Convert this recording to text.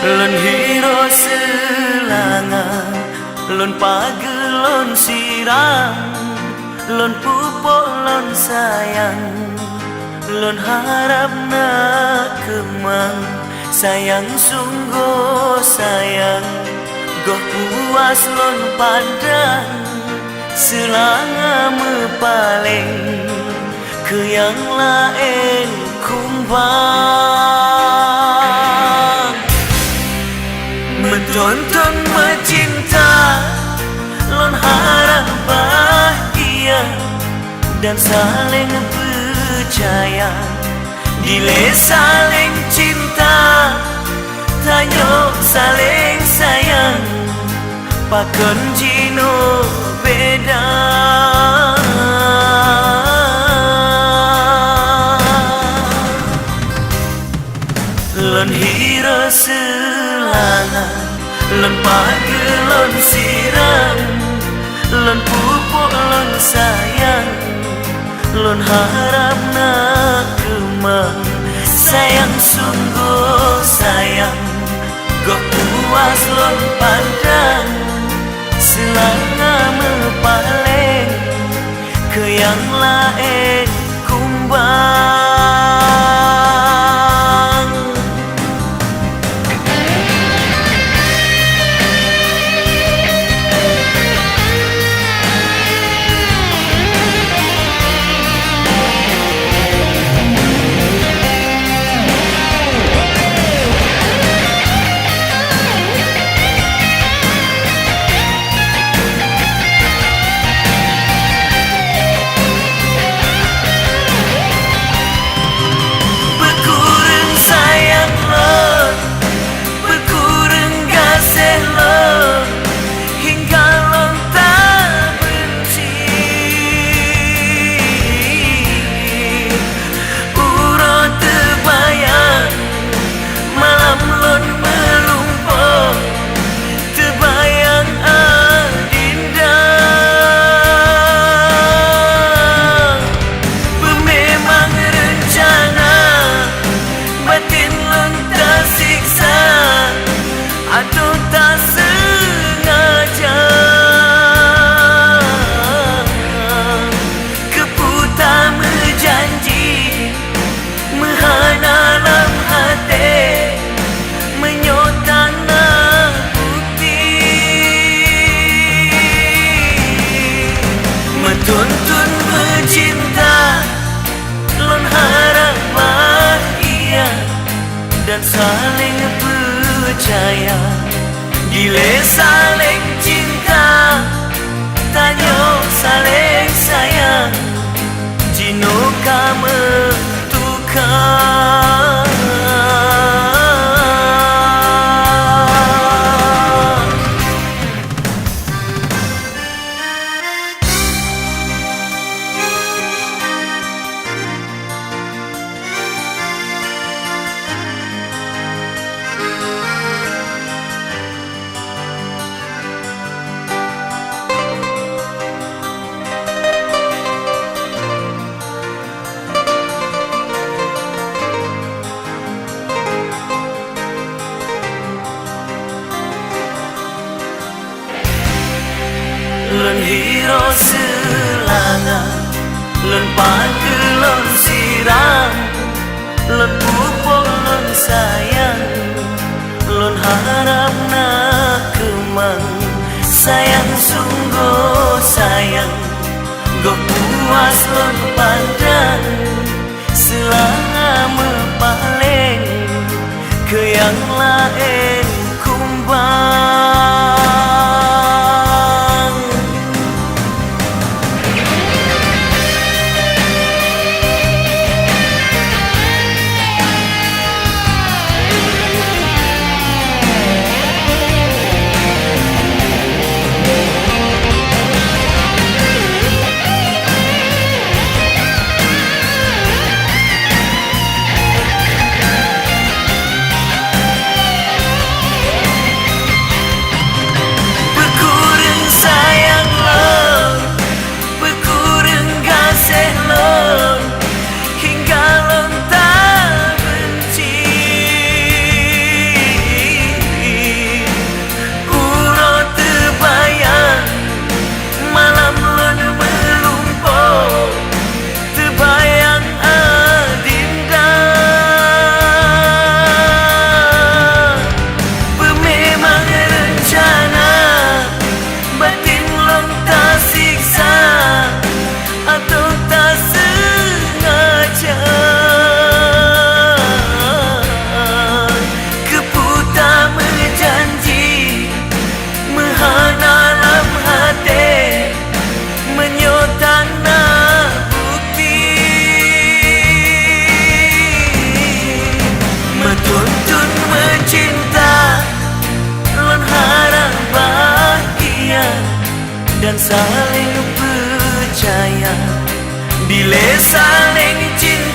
Lon hiro selangan, lon pagelon siram, lon pupuk lon sayang, lon harap nak kemang, sayang sungguh sayang, goh puas lon pandang, selanga mepaling, ke yang lain kumbang. Menonton mencinta, lon harap bahagia dan saling percaya, dile saling cinta, tanyok saling sayang, pakon jino beda. Lon hiro selangan, lon pagelon siram, lon pupuk lon sayang, lon harap nak kemang, sayang sungguh sayang, goh puas lon pandang, selanga mepaling, ke yang lain kumbang. Tuntun mencinta, lon harap bahagia dan saling percaya, dile saling cinta, tanyok saling sayang, jino kamu tukar. Lon hiro selangan, lon pagelon siram, lon pupuk lon sayang, lon harap nak kemang, sayang sungguh sayang, goh puas lon pandang, selanga mepaling, ke yang lain kumbang. dan saling percaya, bila saling cinta